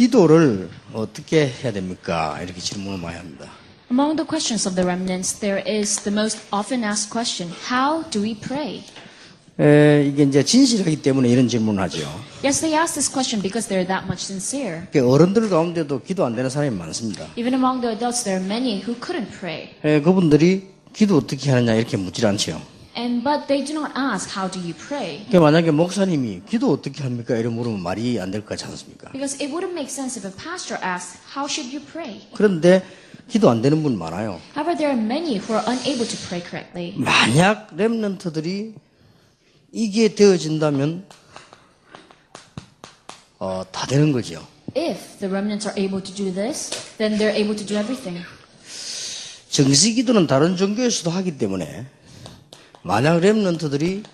기도를 어떻게 해야 됩니까? 이렇게 질문을 많이 합니다. Among the questions of the remnants, there is the most often asked question, how do we pray? 이게 이제 진실하기 때문에 이런 질문을 하죠. Yes, they ask this question because they're that much sincere. 어른들 가운데도 기도 안 되는 사람이 많습니다. Even among the adults, there are many who couldn't pray. 그분들이 기도 어떻게 하느냐 이렇게 묻질 않죠. But they do not ask, how do you pray? 만약에 목사님이 기도 어떻게 합니까? 이런 물으면 말이 안 될 것 같지 않습니까? Because it wouldn't make sense if a pastor asked, how should you pray? 그런데 기도 안 되는 분 많아요. However, there are many who are unable to pray correctly. 만약 렘넌트들이 이게 되어진다면 다 되는 거죠. If the remnants are able to do this, then they're able to do everything. 정시 기도는 다른 종교에서도 하기 때문에 만약 렘넌트들이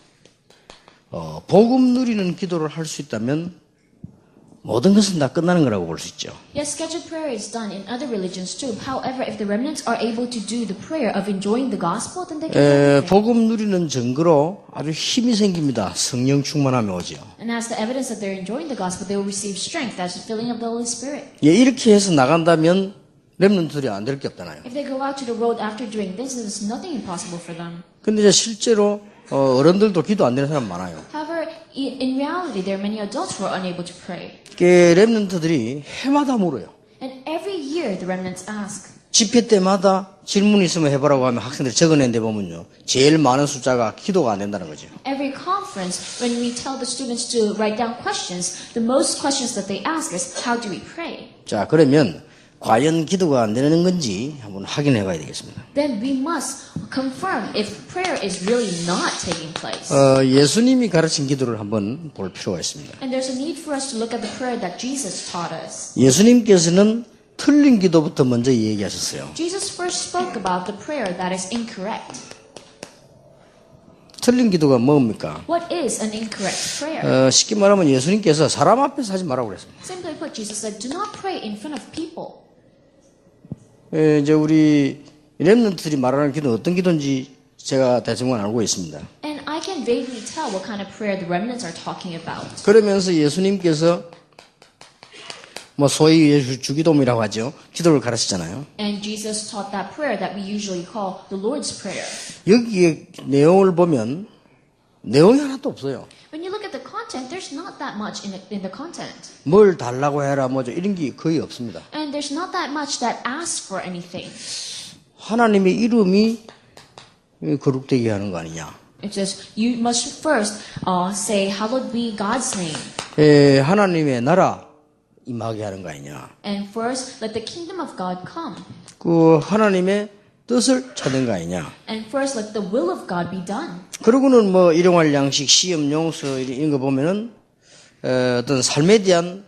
복음 누리는 기도를 할 수 있다면 모든 것은 다 끝나는 거라고 볼 수 있죠. Yes, scheduled prayer is done in other religions too. However, if the remnants are able to do the prayer of enjoying the gospel, then they can do everything. 복음 누리는 증거로 아주 힘이 생깁니다. 성령 충만함이 오죠. And as the evidence that they're enjoying the gospel, they will receive strength as the filling of the Holy Spirit. 이렇게 해서 나간다면 렘넌트들이 안 될 게 없잖아요. If they go out to the road after doing this, there's nothing impossible for them. 근데 이제 실제로 어른들도 기도 안 되는 사람 많아요. However, in reality, there are many adults who are unable to pray. 렘넌트들이 해마다 물어요. And every year, the remnants ask. 집회 때마다 질문 있으면 해보라고 하면 학생들이 적어낸데 보면요. 제일 많은 숫자가 기도가 안 된다는 거죠. Every conference, when we tell the students to write down questions, the most questions that they ask is, how do we pray? 자, 그러면 과연 기도가 안 되는 건지 한번 확인해 봐야 되겠습니다. Then we must confirm if prayer is really not taking place. 예수님이 가르친 기도를 한번 볼 필요가 있습니다. And there's a need for us to look at the prayer that Jesus taught us. 예수님께서는 틀린 기도부터 먼저 얘기하셨어요. Jesus first spoke about the prayer that is incorrect. 틀린 기도가 뭡니까? What is an incorrect prayer? 쉽게 말하면 예수님께서 사람 앞에서 하지 말라고 그랬습니다. Simply put, Jesus said, do not pray in front of people. 이제 우리 렘넌트들이 말하는 기도는 어떤 기도인지 제가 대충 알고 있습니다. And I can vaguely tell what kind of prayer the remnants are talking about. 그러면서 예수님께서 소위 주기도문이라고 하죠. 기도를 가르치잖아요. And Jesus taught that prayer that we usually call the Lord's Prayer. 여기에 내용을 보면 내용이 하나도 없어요. When you look at the content, there's not that much in the content. 뭘 달라고 해라 이런 게 거의 없습니다. And there's not that much that asks for anything. 하나님의 이름이 거룩되게 하는 거 아니냐. It says, you must first say, hallowed be God's name. 하나님의 나라 임하게 하는 거 아니냐. And first, let the kingdom of God come. 하나님의 뜻을 찾는 거 아니냐. And first, let the will of God be done. 그러고는 일용할 양식, 시험, 용서 이런 거 보면은 어떤 삶에 대한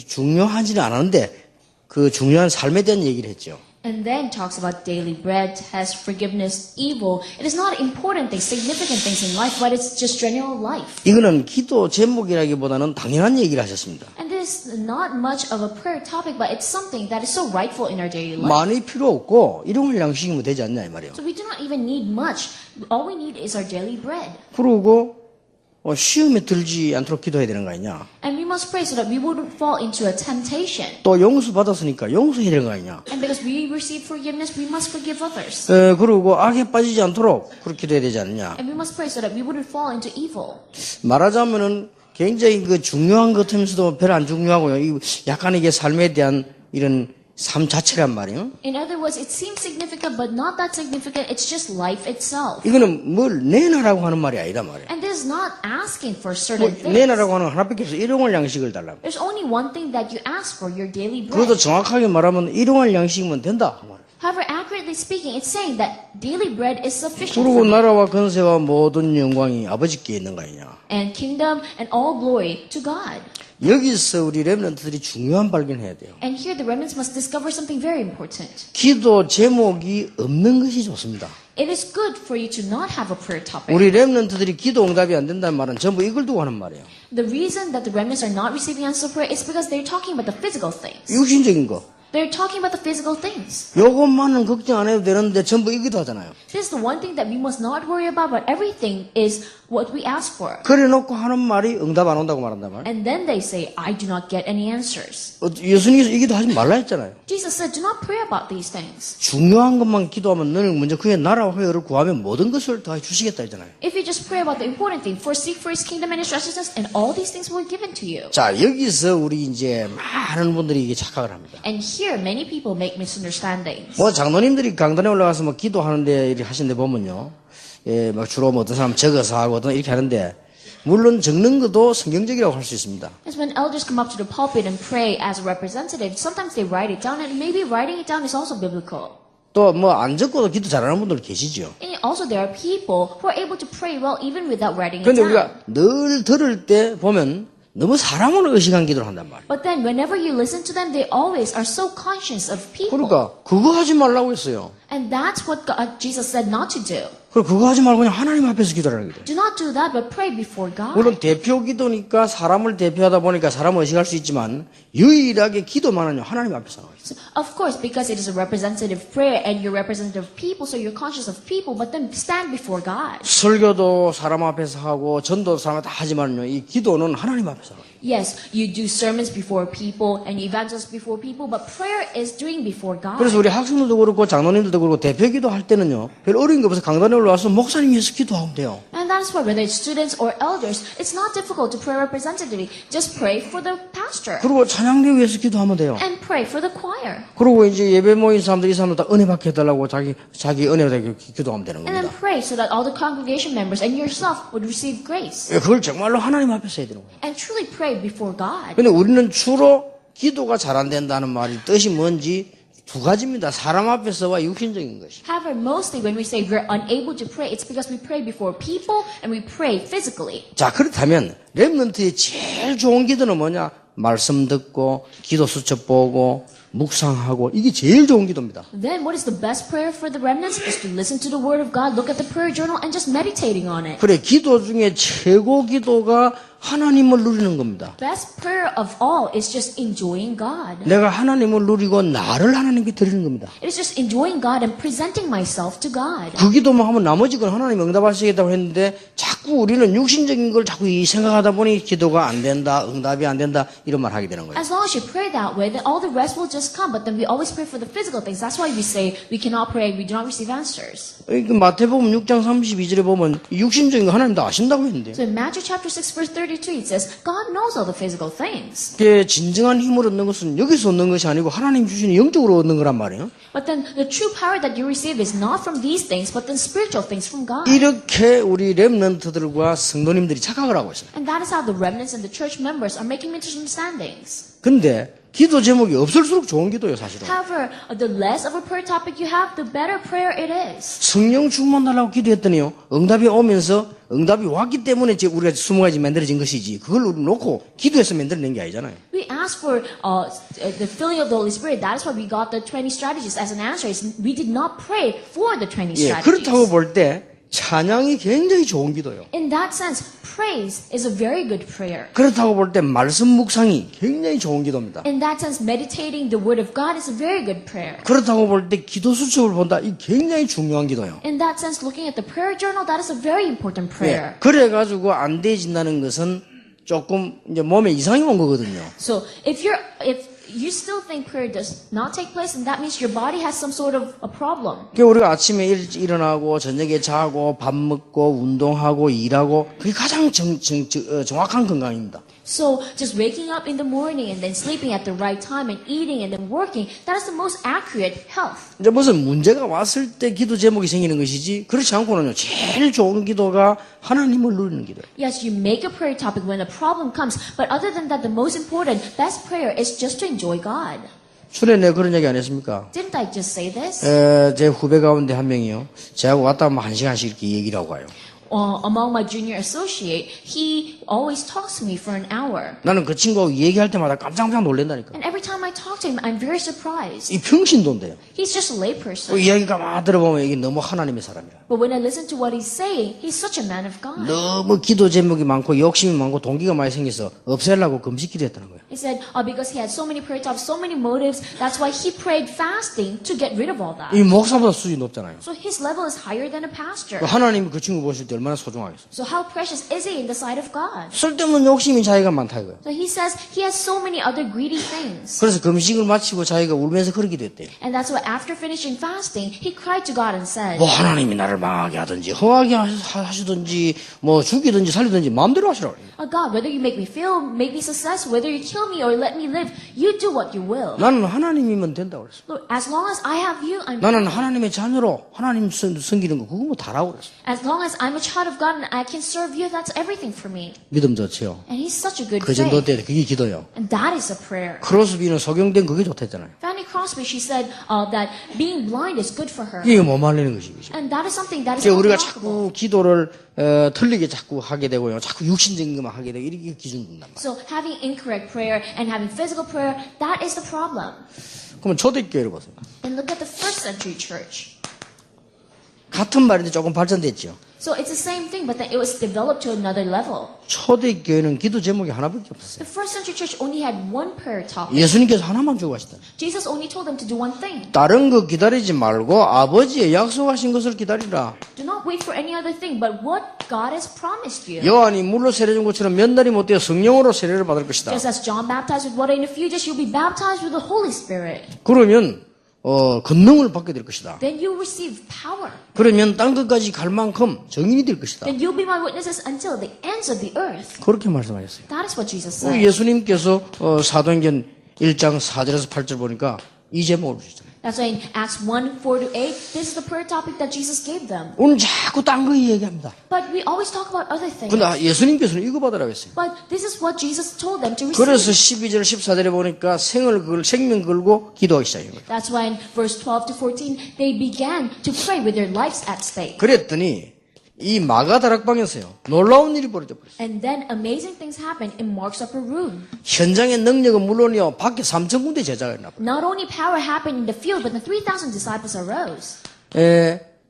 중요하지는 않은데 그 중요한 삶에 대한 얘기를 했죠. And then talks about daily bread, test, forgiveness, evil. It is not important things, significant things in life, but it's just general life. 이거는 기도 제목이라기보다는 당연한 얘기를 하셨습니다. And this is not much of a prayer topic, but it's something that is so rightful in our daily life. 많이 필요 없고 일용할 양식이면 되지 않냐 이 말이에요. So we do not even need much. All we need is our daily bread. 그러고 시험에 들지 않도록 기도해야 되는 거 아니냐. And we must pray so that we wouldn't fall into a temptation. 또 용서 받았으니까 용서해야 되는 거 아니냐. And because we receive forgiveness, we must forgive others. 그리고 악에 빠지지 않도록 그렇게 기도해야 되지 않느냐. And we must pray so that we wouldn't fall into evil. 말하자면은 굉장히 중요한 것 같으면서도 별로 안 중요하고요. 약간 이게 삶에 대한 이런 삶 자체란 말이에요. In other words, it seems significant, but not that significant. It's just life itself. 이거는 뭘 내놔라고 하는 말이 아니다 말이에요. And this is not asking for certain things. 내놔라고 하는 하나밖에 없어. 일용할 양식을 달라고. There's only one thing that you ask for, your daily 그것도 bread. 정확하게 말하면 일용할 양식이면 된다. However, accurately speaking, it's saying that daily bread is sufficient 그리고 for me. 나라와 권세와 모든 영광이 아버지께 있는 거 아니냐. And kingdom and all glory to God. 여기서 우리 렘넌트들이 중요한 발견해야 돼요. And here the remnants must discover something very important. 기도 제목이 없는 것이 좋습니다. It is good for you to not have a prayer topic. 우리 렘넌트들이 기도 응답이 안 된다는 말은 전부 이걸 두고 하는 말이에요. The reason that the remnants are not receiving answer prayer is because they're talking about the physical things. 육신적인 거. They're talking about the physical things. 요것만은 걱정 안 해도 되는데 전부 이기도 하잖아요. This is the one thing that we must not worry about, but everything is what we ask for. 그래 놓고 하는 말이 응답 안 온다고 말한단 말이에요. And then they say, I do not get any answers. 예수님께서 이기도 하지 말라 했잖아요. Jesus said, do not pray about these things. 중요한 것만 기도하면 너는 먼저 그의 나라와 회의를 구하면 모든 것을 다 주시겠다 했잖아요. If you just pray about the important thing, for seek for his kingdom and his righteousness, and all these things will be given to you. 자, 여기서 우리 이제 많은 분들이 이게 착각을 합니다. And here, many people make misunderstandings. 뭐 장로님들이 강단에 올라가서 뭐 기도하는데 이렇게 하시는데 보면요. 예, 막 주로 뭐 어떤 사람 적어서 하고 어떤 이렇게 하는데 물론 적는 것도 성경적이라고 할 수 있습니다. As when elders come up to the pulpit and pray as a representative, sometimes they write it down, and maybe writing it down is also biblical. 또 뭐 안 적고도 기도 잘하는 분들 계시죠. And also there are people who are able to pray well even without writing it 그런데 down. 우리가 늘 들을 때 보면 너무 사람을 의식한 기도를 한단 말이에요. But then whenever you listen to them, they always are so conscious of people. 그러니까 그거 하지 말라고 했어요. And that's what Jesus said not to do. 그리고 그거 하지 말고 그냥 하나님 앞에서 기도하라는 거예요. Do not do that, but pray before God. 물론 대표 기도니까 사람을 대표하다 보니까 사람을 의식할 수 있지만 유일하게 기도만은요 하나님 앞에서 나와요. So, of course, because it is a representative prayer and you're representative of people, so you're conscious of people, but then stand before God. 설교도 사람 앞에서 하고 전도도 사람 앞에서 하지만요 이 기도는 하나님 앞에서 나와요. Yes, you do sermons before people and evangelists before people, but prayer is doing before God. 그래서 우리 학생들도 그렇고 장로님들도 그렇고 대표 기도할 때는요 별 어려운 거 없어서 강단에 올라와서 목사님 위해서 기도하면 돼요. And that's why whether it's students or elders, it's not difficult to pray representatively. Just pray for the pastor 그리고 찬양대 위해서 기도하면 돼요. and pray for the choir. 그리고 이제 예배 모인 사람들 이 사람들 다 은혜 받게 해달라고 자기 은혜 받게 기도하면 되는 And then 겁니다. pray so that all the congregation members and yourself would receive grace. 예, 그걸 정말로 하나님 앞에서 해야 되는 거예요. And truly pray before God. 근데 우리는 주로 기도가 잘 안 된다는 말이 뜻이 뭔지 두 가지입니다. 사람 앞에서와 육신적인 것이. However, mostly when we say we're unable to pray, it's because we pray before people and we pray physically. 자, 그렇다면 렘넌트의 제일 좋은 기도는 뭐냐? 말씀 듣고 기도 수첩 보고 묵상하고 이게 제일 좋은 기도입니다. Then what is the best prayer for the remnants? Is to listen to the word of God, look at the prayer journal, and just meditating on it. 그래, 기도 중에 최고 기도가 하나님을 누리는 겁니다. Best prayer of all is just enjoying God. 내가 하나님을 누리고 나를 하나님께 드리는 겁니다. It is just enjoying God and presenting myself to God. 그 기도만 하면 나머지 건 하나님 응답하시겠다고 했는데 자꾸 우리는 육신적인 걸 자꾸 이 생각하다 보니 기도가 안 된다, 응답이 안 된다 이런 말 하게 되는 거예요. As long as you pray that way, then all the rest will just come. But then we always pray for the physical things. That's why we say we cannot pray, we do not receive answers. 그 마태복음 6장 32절에 보면 육신적인 거 하나님 다 아신다고 했는데 So in Matthew chapter 6 verse 32 it says, God knows all the physical things. 그게 진정한 힘을 얻는 것은 여기서 얻는 것이 아니고 하나님 주시는 영적으로 얻는 거란 말이에요. But then the true power that you receive is not from these things, but then spiritual things from God. 이렇게 우리 렘넌트들과 성도님들이 착각을 하고 있어요. And that is how the remnants and the church members are making misunderstandings. 근데 기도 제목이 없을수록 좋은 기도예요, 사실은. However, the less of a prayer topic you have, the better prayer it is. 성령 충만 달라고 기도했더니요. 응답이 오면서 응답이 왔기 때문에 이제 우리가 20가지 만들어진 것이지. 그걸 놓고 기도해서 만들어낸 게 아니잖아요. We asked for the filling of the Holy Spirit. That is why we got the 20 strategies as an answer. We did not pray for the 20 예, strategies. 그렇다고 볼 때 찬양이 굉장히 좋은 기도예요. In that sense, praise is a very good prayer. 그렇다고 볼 때 말씀 묵상이 굉장히 좋은 기도입니다. In that sense, meditating the word of God is a very good prayer. 그렇다고 볼 때 기도 수첩을 본다. 이 굉장히 중요한 기도예요. In that sense, looking at the prayer journal, that is a very important prayer. 예, 그래가지고 안 되어진다는 것은 조금 이제 몸에 이상이 온 거거든요. So if you still think prayer does not take place, then that means your body has some sort of a problem. 그러니까 우리가 아침에 일찍 일어나고 저녁에 자고 밥 먹고 운동하고 일하고 그게 가장 정확한 건강입니다. So just waking up in the morning and then sleeping at the right time and eating and then working, that is the most accurate health. 이제 무슨 문제가 왔을 때 기도 제목이 생기는 것이지 그렇지 않고는요 제일 좋은 기도가 하나님을 누리는 기도예요. Yes, you make a prayer topic when a problem comes, but other than that, the most important, best prayer is just to enjoy God. 출에 내가 그런 얘기 안 했습니까? Didn't I just say this? 제 후배 가운데 한 명이요. 제하고 왔다 하면 1시간씩 이렇게 얘기를 하고 가요. among my junior associate, he always talks to me for an hour. 나는 그 친구하고 얘기할 때마다 깜짝깜짝 놀란다니까. And every time I talk to him, I'm very surprised. 이 평신도인데요. He's just a layperson. 이야기가 막 들어보면 이게 너무 하나님의 사람이야. But when I listen to what he's saying, he's such a man of God. 너무 기도 제목이 많고 욕심이 많고 동기가 많이 생겨서 없애려고 금식기도 했다는 거예요. He said, because he had so many prayer topics, so many motives, that's why he prayed fasting to get rid of all that. 이 목사보다 수준이 높잖아요. So his level is higher than a pastor. 하나님이 그 친구 보실 때 얼마나 소중하겠어요. So how precious is he in the sight of God? 쓸데없는 욕심이 자기가 많다 이거예요. So he says he has so many other greedy things. 그래서 금식을 마치고 자기가 울면서 그러기도 했대요. And that's why after finishing fasting, he cried to God and said, 뭐 하나님이 나를 망하게 하든지 흥하게 하시든지 뭐 죽이든지 살리든지 마음대로 하시라고 그래요. God, whether you make me fail, make me successful, whether you kill me or let me live, you do what you will. 나는 하나님이면 된다고 그랬어. Lord, as long as I have you, I'm 나는 하나님의 자녀로 하나님 섬기는 거 그거 뭐 다라고 그랬어. As long as I'm a child of God and I can serve you, that's everything for me. 믿음 좋지요. And he's such a good 그 정도 faith. 때 그게 기도요. And that is a prayer. 크로스비는 소경된 그게 좋다했잖아요. Fanny Crosby, she said that being blind is good for her. 이게 못 말리는 것이죠. And that is something that is 그러니까 우리가 unblockable. 자꾸 기도를 틀리게 자꾸 하게 되고요. 자꾸 육신적인 것만 하게 되고 이렇게 기준 둔단 말이에요. So having incorrect prayer and having physical prayer, that is the problem. 그러면 초대교회를 보세요. And look at the first century church. 같은 말인데 조금 발전됐죠. So it's the same thing, but then it was developed to another level. 초대교회는 기도 제목이 하나밖에 없었어요. The first century church only had one prayer topic. 예수님께서 하나만 주고 가시다. Jesus only told them to do one thing. 다른 거 기다리지 말고 아버지의 약속하신 것을 기다리라. Do not wait for any other thing, but what God has promised you. 요한이 물로 세례 준 것처럼 몇 날이 못 되어 성령으로 세례를 받을 것이다. Just as John baptized with water, in a few days you'll be baptized with the Holy Spirit. 그러면 권능을 받게 될 것이다. Then you receive power. 그러면 땅 끝까지 갈 만큼 정인이 될 것이다. Then you'll be my witnesses until the ends of the earth. 그렇게 말씀하셨어요. That is what Jesus 우리 said. 예수님께서 사도행전 1장 4절에서 8절 보니까 이 제목을 주셨잖아요. That's why in Acts 1, 4 to 8, this is the prayer topic that Jesus gave them. 오늘 자꾸 딴 거 얘기합니다. But we always talk about other things. 근데 예수님께서는 이거 받으라고 했어요. But this is what Jesus told them to 그래서 receive. 12절 14절에 보니까 생명 걸고 기도하기 시작한 거예요. That's why in verse 12 to 14, they began to pray with their lives at stake. 그랬더니 이 마가 다락방에서요. 놀라운 일이 벌어져 버렸어요. And then amazing things happened in Mark's upper room. 현장의 능력은 물론이요. 밖에 3,000군데 제자가 있나 봐요. Not only power happened in the field, but the 3,000 disciples arose.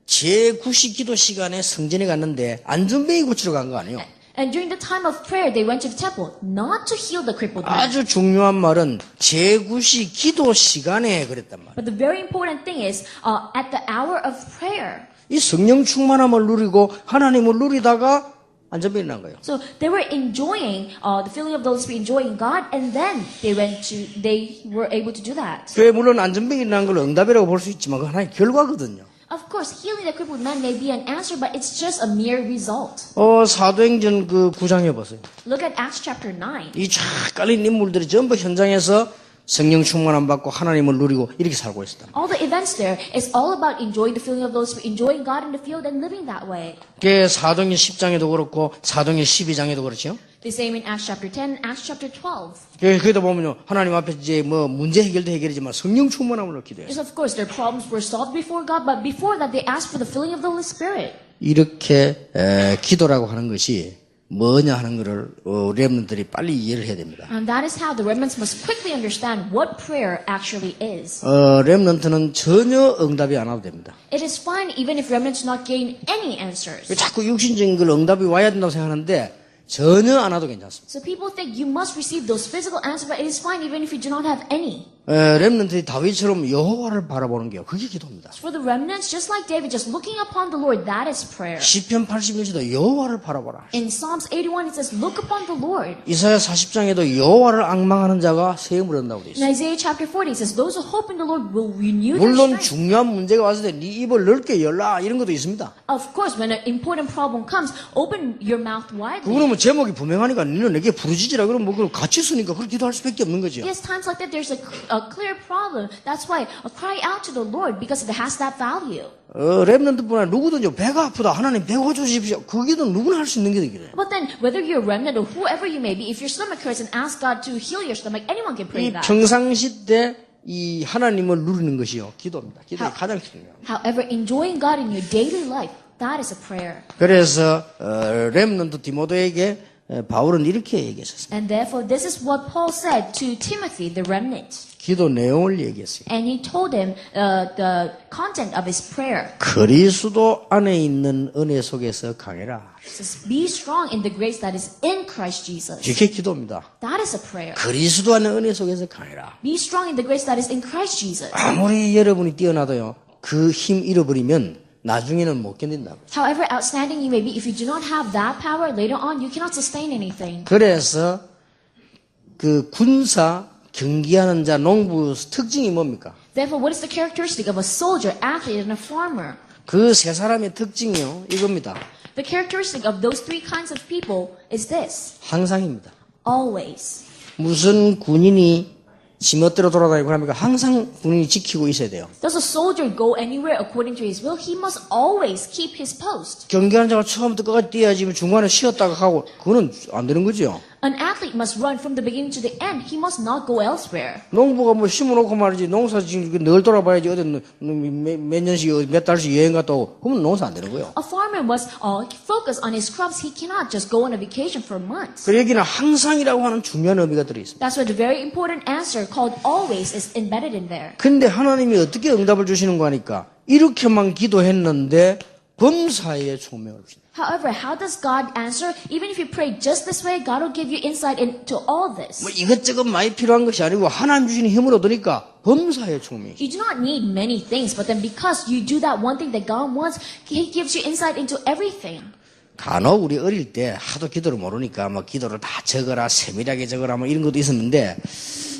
제9시 기도 시간에 성전에 갔는데 안전뱅이 고치러 간 거 아니에요. And during the time of prayer, they went to the temple, not to heal the crippled man. 아주 중요한 말은 제9시 기도 시간에 그랬단 말이에요. But the very important thing is, at the hour of prayer. 이 성령 충만함을 누리고 하나님을 누리다가 안전병이 난 거예요. So they were enjoying the feeling of the Holy Spirit, enjoying God, and then they were able to do that. 물론 안전병이 난 걸 응답이라고 볼 수 있지만 그 하나의 결과거든요. Of course, healing the crippled man may be an answer, but it's just a mere result. 사도행전 그 9장에 보세요. Look at Acts chapter 9. 이 쫙 깔린 인물들이 전부 현장에서 성령 충만함 받고 하나님을 누리고 이렇게 살고 있었다. All the events there is all about enjoying the feeling of the Holy Spirit, enjoying God in the field, and living that way. 그게 사도행전 10장에도 그렇고 사도행전 12장에도 그렇죠. The same in Acts chapter 10 and Acts chapter 12. 거기다 보면요. 하나님 앞에 이제 뭐 문제 해결도 해결이지만 성령 충만함을 얻기도 해요. Yes, of course, their problems were solved before God, but before that, they asked for the filling of the Holy Spirit. 이렇게 기도라고 하는 것이 뭐냐 하는 것을 렘넌트들이 빨리 이해를 해야 됩니다. And that is how the remnants must quickly understand what prayer actually is. 렘넌트는 전혀 응답이 안 와도 됩니다. It is fine even if remnants do not gain any answers. 자꾸 육신적인 걸 응답이 와야 된다고 생각하는데 전혀 안 와도 괜찮습니다. So people think you must receive those physical answers, but it is fine even if you do not have any. 렘넌트들이 다윗처럼 여호와를 바라보는 게 그게 기도입니다. For the remnants, just like David, just looking upon the Lord, that is prayer. 시편 81편도 여호와를 바라보라. In Psalms 81, it says, look upon the Lord. 이사야 40장에도 여호와를 앙망하는 자가 세움을 얻는다고 되어 In 있어요. Isaiah chapter 40, it says, those who hope in the Lord will renew their 물론 strength. 중요한 문제가 왔을 때 네 입을 넓게 열라 이런 것도 있습니다. Of course, when an important problem comes, open your mouth widely. 그거는 뭐 제목이 분명하니까 너는 내게 부르짖으라 그러면 뭐 그걸 같이 쓰니까 그렇게 기도할 수밖에 없는 거죠. Yes, times like that, there's a clear problem. That's why cry out to the Lord because it has that value. 렘넌트뿐 아니라 누구든지 배가 아프다 하나님 배고 주십시오. 그게도 누구나 할 수 있는 게 되거든요. But then, whether you're a remnant or whoever you may be, if your stomach hurts and ask God to heal your stomach, anyone can pray 이 that. 평상시 때 이 하나님을 누리는 것이요 기도입니다. 기도가 가장 중요합니다. However, enjoying God in your daily life, That is a prayer. 그래서 렘넌트 디모데에게 바울은 이렇게 얘기했었어요. And therefore, this is what Paul said to Timothy, the remnant. 기도 내용을 얘기했어요. And he told him the content of his prayer. 그리스도 안에 있는 은혜 속에서 강해라. He says, be strong in the grace that is in Christ Jesus. 이게 기도입니다. That is a prayer. 그리스도 안에 은혜 속에서 강해라. Be strong in the grace that is in Christ Jesus. 아무리 여러분이 뛰어나도요. 그 힘 잃어버리면 나중에는 못 견딘다고. However outstanding you may be, if you do not have that power, later on you cannot sustain anything. 그래서 그 군사 경기하는 자 농부 특징이 뭡니까? Therefore, what is the characteristic of a soldier, athlete, and a farmer? 그 세 사람의 특징이요. 이겁니다. The characteristic of those three kinds of people is this. 항상입니다. Always. 무슨 군인이 지멋대로 돌아다니고 합니까? 항상 군인이 지키고 있어야 돼요. Does a soldier go anywhere according to his will? He must always keep his post. 경기하는 자가 처음부터 끝까지 뛰어야지 중간에 쉬었다가 하고 그거는 안 되는 거죠. An athlete must run from the beginning to the end. He must not go elsewhere. 농부가 뭐 심어놓고 말이지 농사 지금 늘 돌아봐야지 어디 몇 년씩 몇 달씩 여행 갔다 오고 그러면 농사 안 되는 거예요. A farmer must focus on his crops. He cannot just go on a vacation for months. 그래서 여기는 항상이라고 하는 중요한 의미가 들어있습니다. That's why the very important answer called always is embedded in there. 근데 하나님이 어떻게 응답을 주시는 거 하니까 이렇게만 기도했는데 범사에 총명을 주신다. However, how does God answer? Even if you pray just this way, God will give you insight into all this. 뭐 이것저것 많이 필요한 것이 아니고 하나님 주시는 힘을 얻으니까 범사에 총명이. You do not need many things, but then because you do that one thing that God wants, He gives you insight into everything. 간혹 우리 어릴 때 하도 기도를 모르니까 뭐 기도를 다 적어라 세밀하게 적어라 뭐 이런 것도 있었는데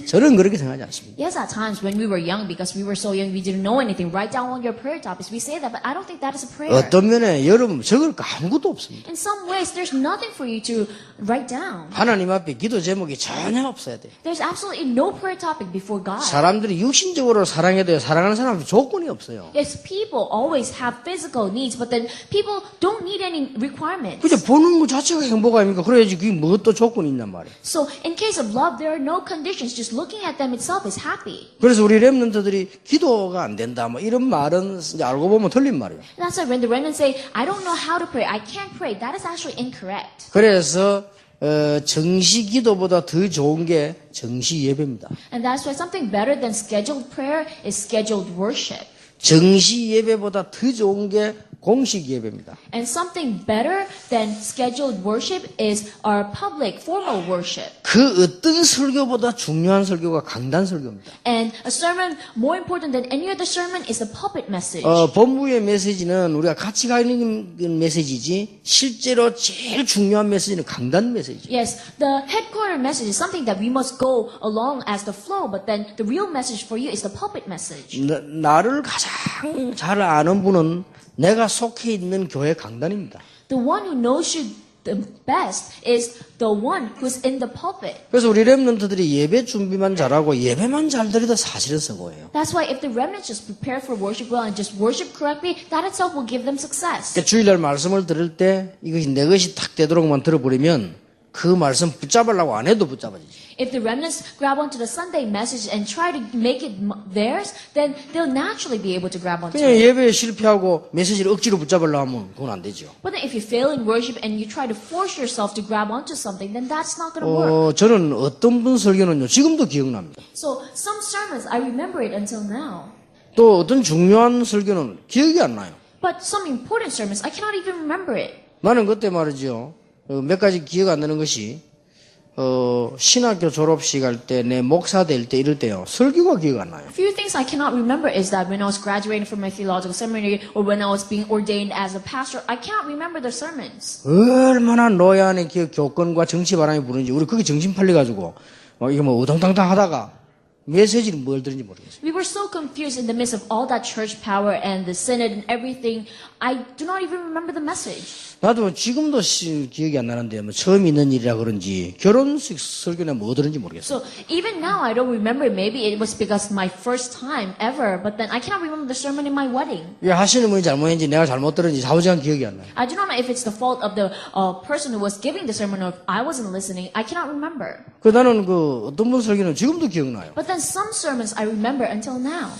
저는 그렇게 생각하지 않습니다. Yes, at times when we were young, because we were so young, we didn't know anything. Write down all your prayer topics. We say that, but I don't think that is a prayer. 어떤 면에 여러분 적을 거 아무것도 없습니다. In some ways, there's nothing for you to write down. 하나님 앞에 기도 제목이 전혀 없어야 돼요. There's absolutely no prayer topic before God. 사람들이 육신적으로 사랑해도 사랑하는 사람한테 조건이 없어요. Yes, people always have physical needs, but then people don't need any requirements. 그저 보는 것 자체가 행복 아닙니까? 그래야지 그게 뭐 또 조건이 있단 말이에요. So, in case of love, there are no conditions. Just looking at them itself is happy. 그래서 우리 렘넌트들이 기도가 안 된다 뭐 이런 말은 이제 알고 보면 틀린 말이에요. That's why when the remnants say, I don't know how to pray, I can't pray, that is actually incorrect. 그래서 정시 기도보다 더 좋은 게 정시 예배입니다. And that's why something better than scheduled prayer is scheduled worship. 정시 예배보다 더 좋은 게 공식 예배입니다. And something better than scheduled worship is our public, formal worship. 그 어떤 설교보다 중요한 설교가 강단 설교입니다. And a sermon more important than any other sermon is the pulpit message. 본부의 메시지는 우리가 같이 가는 메시지지 실제로 제일 중요한 메시지는 강단 메시지. Yes, the headquarter message is something that we must go along as the flow, but then the real message for you is the pulpit message. 나를 가장 잘 아는 분은 내가 속해 있는 교회 강단입니다. The one who knows you the best is the one who's in the pulpit. 그래서 우리 렘넌트들이 예배 준비만 잘하고 예배만 잘 드려도 사실은 성공해요. That's why if the remnants just prepare for worship well and just worship correctly, that itself will give them success. 그러니까 주일날 말씀을 들을 때 이것이 내 것이 탁 되도록만 들어버리면 그 말씀 붙잡으려고 안 해도 붙잡아지지. If the remnants grab onto the Sunday message and try to make it theirs, then they'll naturally be able to grab onto 그냥 it. 예배에 실패하고 메시지를 억지로 붙잡으려고 하면 그건 안 되죠. But then if you fail in worship and you try to force yourself to grab onto something, then that's not going to work. 저는 어떤 분 설교는요 지금도 기억납니다. So some sermons, I remember it until now. 또 어떤 중요한 설교는 기억이 안 나요. But some important sermons, I cannot even remember it. 나는 그때 말이죠. 몇 가지 기억 안 나는 것이 신학교 졸업식 할 때 내 목사 될 때 이럴 때요. 설교가 기억 안 나요. A few things I cannot remember is that when I was graduating from my theological seminary or when I was being ordained as a pastor, I cannot remember the sermons. 얼마나 노예안의 교권과 정치 바람이 부는지 우리 그게 정신 팔려가지고 이게 뭐 우당탕탕 하다가 메시지를 뭘 들은지 모르겠어요. We were so confused in the midst of all that church power and the synod and everything. I do not even remember the message. 나도 지금도 기억이 안 나는데 뭐 처음 있는 일이라 그런지 결혼식 설교나 뭐 들은지 모르겠어요. So even now I don't remember. Maybe it was because my first time ever, but then I cannot remember the sermon in my wedding. 이게 하시는 분이 잘못했는지 내가 잘못 들은지 사후장 기억이 안 나요. I do not know if it's the fault of the person who was giving the sermon or if I wasn't listening. I cannot remember. 그 나는 어떤 분 설교는 지금도 기억나요. But then some sermons I remember until now.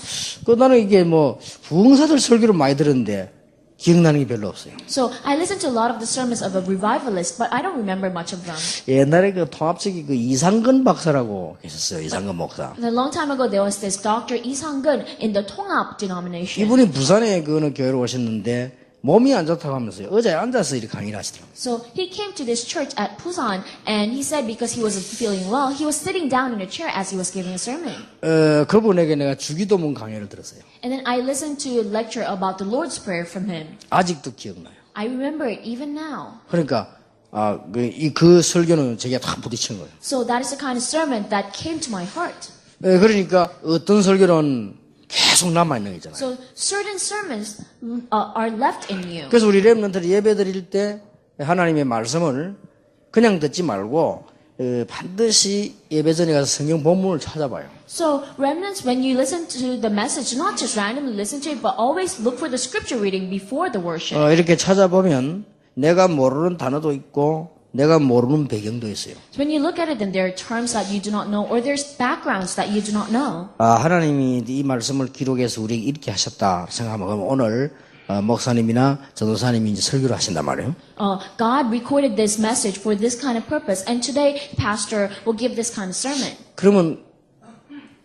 나는 이게 뭐 부흥사들 설교를 많이 들었는데 기억나는 게 별로 없어요. So I listened to a lot of the sermons of a revivalist, but I don't remember much of them. 옛날에 그 통합적이 그 이상근 박사라고 계셨어요. 이상근 목사. And a long time ago, there was this Dr. Lee Sang-gun in the Tongap denomination. 이분이 부산에 그 어느 교회로 오셨는데 몸이 안 좋다고 하면서요. 의자에 앉아서 이렇게 강의를 하시더라고요. So he came to this church at Busan, and he said because he wasn't feeling well, he was sitting down in a chair as he was giving a sermon. 그분에게 내가 주기도문 강의를 들었어요. And then I listened to a lecture about the Lord's Prayer from him. 아직도 기억나요. I remember it even now. 그러니까 그 설교는 제게 다 부딪힌 거예요. So that is the kind of sermon that came to my heart. 그러니까 어떤 설교는 계속 남아있는 거 있잖아요. So certain sermons are left in you. 그래서 우리 렘넌트들이 예배 드릴 때 하나님의 말씀을 그냥 듣지 말고 반드시 예배 전에 가서 성경 본문을 찾아봐요. So remnants, when you listen to the message, not just randomly listen to it, but always look for the scripture reading before the worship. 이렇게 찾아보면 내가 모르는 단어도 있고 내가 모르는 배경도 있어요. So when you look at it, then there are terms that you do not know, or there's backgrounds that you do not know. 하나님이 이 말씀을 기록해서 우리에게 이렇게 하셨다 생각하면 그럼 오늘 목사님이나 전도사님이 이제 설교를 하신단 말이에요. God recorded this message for this kind of purpose, and today, pastor will give this kind of sermon. 그러면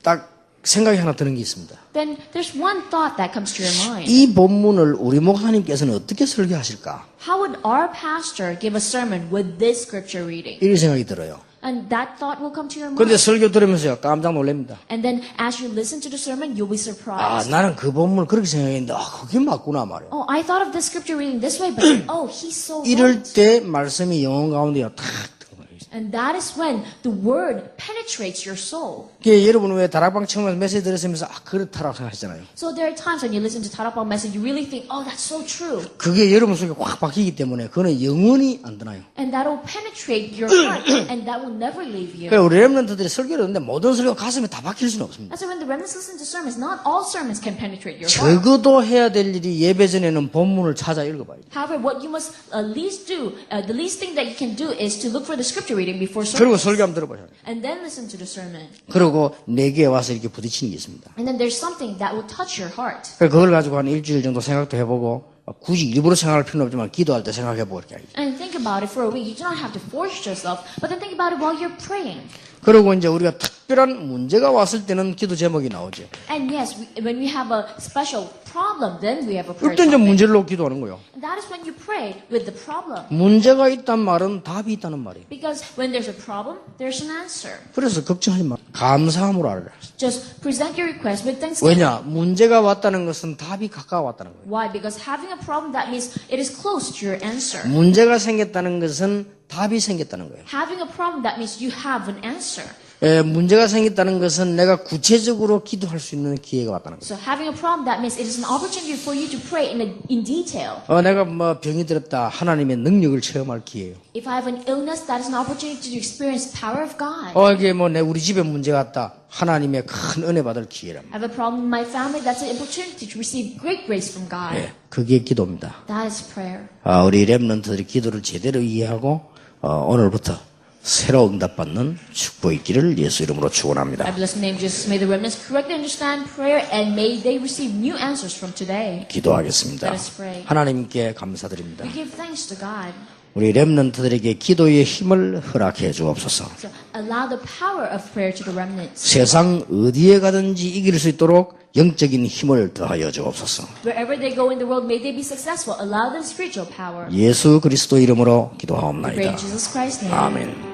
딱 생각이 하나 드는 게 있습니다. Then there's one thought that comes to your mind. 이 본문을 우리 목사님께서는 어떻게 설교하실까? How would our pastor give a sermon with this scripture reading? 이런 생각이 들어요. And that thought will come to your 근데 mind. 설교 들으면서요 깜짝 놀랍니다. And then as you listen to the sermon, you'll be surprised. 나는 그 본문을 그렇게 생각했는데 그게 맞구나 말이에요. Oh, I thought of this scripture reading this way, but oh, he's so 이럴 right. 때 말씀이 영혼 가운데요 탁 들어가요. And that is when the word penetrates your soul. 여러분 왜 다락방 처음에 메시지 들으시면서 그렇다라고 생각하시잖아요. So there are times when you listen to Tarapang message, you really think, oh, that's so true. 그게 여러분 속에 확 박히기 때문에 그거는 영원히 안 드나요. And that will penetrate your heart, and that will never leave you. 그러니까 우리 렘넌트들이 설교를 하는데 모든 설교가 가슴에 다 박힐 수는 없습니다. And so when the remnants listen to sermons, not all sermons can penetrate your heart. 적어도 해야 될 일이 예배 전에는 본문을 찾아 읽어봐야 돼요. However, what you must least do, the least thing that you can do is to look for the scripture reading before 그리고 sermon. 설교 한번 들어보셔요. And then listen to the sermon. 그리고 내게 와서 이렇게 부딪히는 게 있습니다. And then there's something that will touch your heart. 그걸 가지고 한 일주일 정도 생각도 해보고 굳이 일부러 생각할 필요는 없지만 기도할 때 생각해보고 이렇게 하죠. And think about it for a week. You do not have to force yourself, but then think about it while you're praying. 그리고 이제 우리가 특별한 문제가 왔을 때는 기도 제목이 나오죠. And yes, when we have a special problem, then we have a prayer 그때 이제 topic. 문제를 놓고 기도하는 거예요. And that is when you pray with the problem. 문제가 있단 말은 답이 있다는 말이에요. Because when there's a problem, there's an answer. 그래서 걱정하지 마. 감사함으로 알아라. Just present your request with thanksgiving. 왜냐? 문제가 왔다는 것은 답이 가까워왔다는 거예요. Why? Because having a problem, that means it is close to your answer. 문제가 생겼다는 것은 답이 생겼다는 거예요. Having a problem, that means you have an answer. 문제가 생겼다는 것은 내가 구체적으로 기도할 수 있는 기회가 왔다는 거예요. So having a problem, that means it is an opportunity for you to pray in detail. 내가 병이 들었다. 하나님의 능력을 체험할 기회예요. If I have an illness, that is an opportunity to experience the power of God. 이게 우리 집에 문제가 왔다. 하나님의 큰 은혜 받을 기회랍니다. I have a problem in my family, that's an opportunity to receive great grace from God. 그게 기도입니다. That is prayer. 우리 렘넌트들이 기도를 제대로 이해하고 오늘부터 새로 응답받는 축복이 있기를 예수 이름으로 축원합니다. I bless the name of Jesus. May the remnants correctly understand prayer and may they receive new answers from today. 기도하겠습니다. Let us pray. 하나님께 감사드립니다. We give thanks to God. 우리 렘넌트들에게 기도의 힘을 허락해 주옵소서. So allow the power of prayer to the remnants. 세상 어디에 가든지 이길 수 있도록 영적인 힘을 더하여 주옵소서. Wherever they go in the world, may they be successful. Allow them spiritual power. 예수 그리스도 이름으로 We pray 기도하옵나이다. in Jesus Christ's name. 아멘.